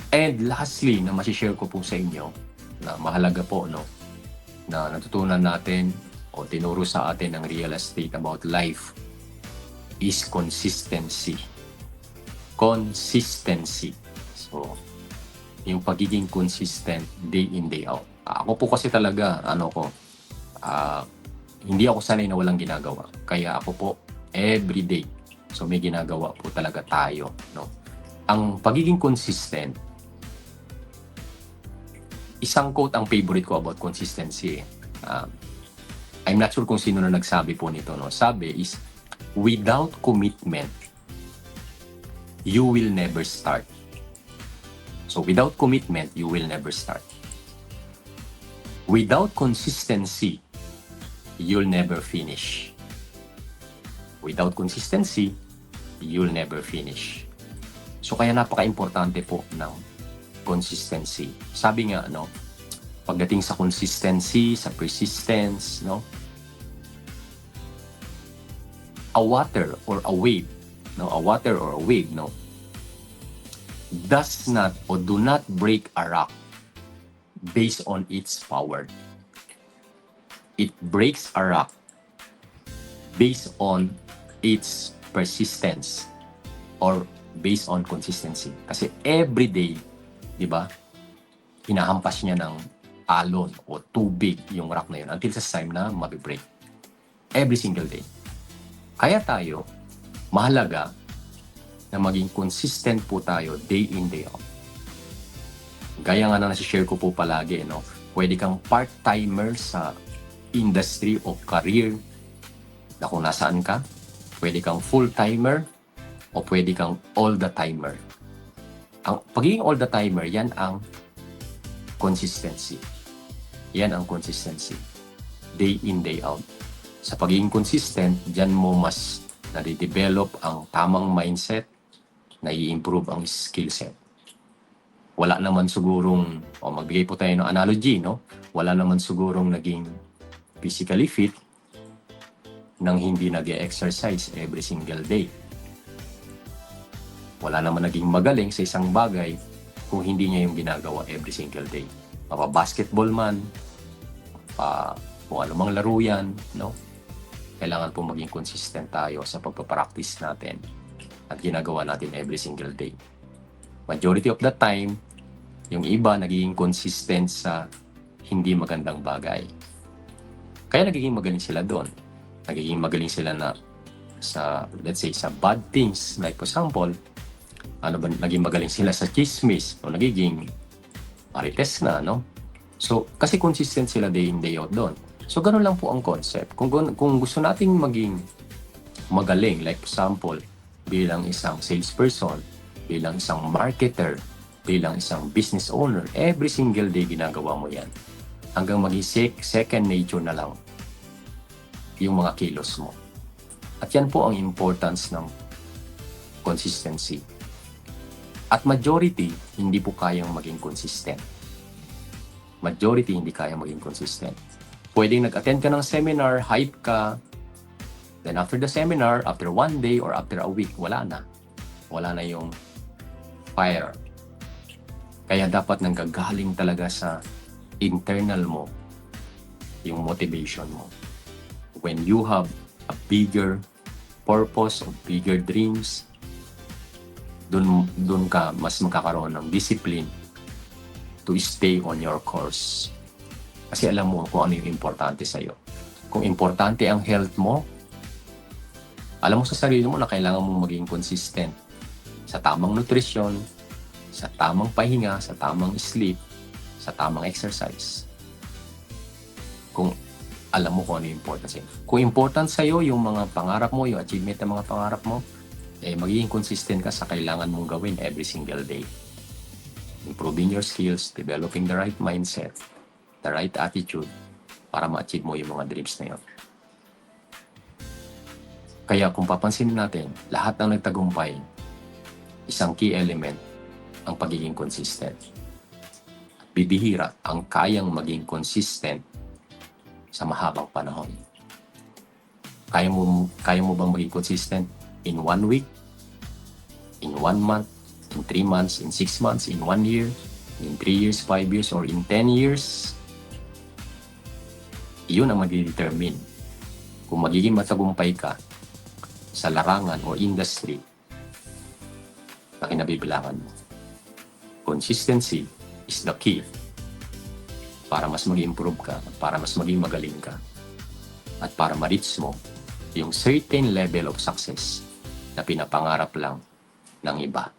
And lastly, na share ko po sa inyo, na mahalaga po, no, na natutunan natin o tinuro sa atin ng real estate about life is consistency. Consistency. So, yung pagiging consistent day in, day out. Ako po kasi talaga, hindi ako sanay na walang ginagawa. Kaya ako po, everyday, so may ginagawa po talaga tayo. No? Ang pagiging consistent, isang quote ang favorite ko about consistency. I'm not sure kung sino na nagsabi po nito. No? Sabi is, without commitment, you will never start. So without commitment, you will never start. Without consistency, you'll never finish. Without consistency, you'll never finish. So kaya napaka-importante po ng consistency. Sabi nga, no, pagdating sa consistency, sa persistence, no, a water or a wave, no, does not or do not break a rock based on its power. It breaks a rock based on its persistence or based on consistency. Kasi every day, di ba, hinahampas niya ng alon o tubig yung rock na yun until sa time na mabibreak. Every single day. Kaya tayo, mahalaga na maging consistent po tayo day in, day out. Gaya nga na nasi-share ko po palagi, no? Pwede kang part-timer sa industry o career na kung nasaan ka. Pwede kang full-timer o pwede kang all-the-timer. Ang pagiging all-the-timer, yan ang consistency. Yan ang consistency. Day in, day out. Sa pagiging consistent, dyan mo mas nade-develop ang tamang mindset, nai-improve ang skill set. Wala naman sigurong, magbigay po tayo ng analogy, no? Wala naman sigurong naging physically fit nang hindi nag-exercise every single day. Wala naman naging magaling sa isang bagay kung hindi niya yung ginagawa every single day. Mapa-basketball man, kung anumang laro yan, no? Kailangan po maging consistent tayo sa pagpapractice natin at ginagawa natin every single day. Majority of the time, yung iba nagiging consistent sa hindi magandang bagay. Kaya nagiging magaling sila doon. Nagiging magaling sila na sa, let's say, sa bad things. Like for example, naging magaling sila sa chismis o nagiging marites na, no? So, kasi consistent sila day in, day out doon. So, ganun lang po ang concept. Kung gusto nating maging magaling, like for example, bilang isang salesperson, bilang isang marketer, bilang isang business owner, every single day ginagawa mo yan. Hanggang maging second nature na lang yung mga kilos mo. At yan po ang importance ng consistency. At majority, hindi po kayang maging consistent. Majority, hindi kayang maging consistent. Pwedeng nag-attend ka ng seminar, hype ka, then after the seminar, after one day or after a week, wala na. Wala na yung fire. Kaya dapat nanggagaling talaga sa internal mo yung motivation mo. When you have a bigger purpose or bigger dreams, dun ka mas magkakaroon ng discipline to stay on your course. Kasi alam mo kung ano yung importante sa'yo. Kung importante ang health mo, alam mo sa sarili mo na kailangan mong maging consistent sa tamang nutrisyon, sa tamang pahinga, sa tamang sleep, sa tamang exercise. Kung alam mo kung ano yung important sa'yo. Kung important sa'yo yung mga pangarap mo, yung achievement ng mga pangarap mo, magiging consistent ka sa kailangan mong gawin every single day. Improving your skills, developing the right mindset, the right attitude para ma-achieve mo yung mga dreams na yun. Kaya kung papansinin natin, lahat ng nagtagumpay, isang key element ang pagiging consistent. Bibihira ang kayang maging consistent sa mahabang panahon. Kaya mo bang maging consistent in 1 week, in 1 month, in 3 months, in 6 months, in 1 year, in 3 years, 5 years, or in 10 years, iyon ang mag-determine kung magiging matagumpay ka sa larangan o industry na kinabibilangan mo. Consistency is the key para mas mag-improve ka, para mas maging magaling ka, at para ma-reach mo yung certain level of success na pinapangarap lang ng iba.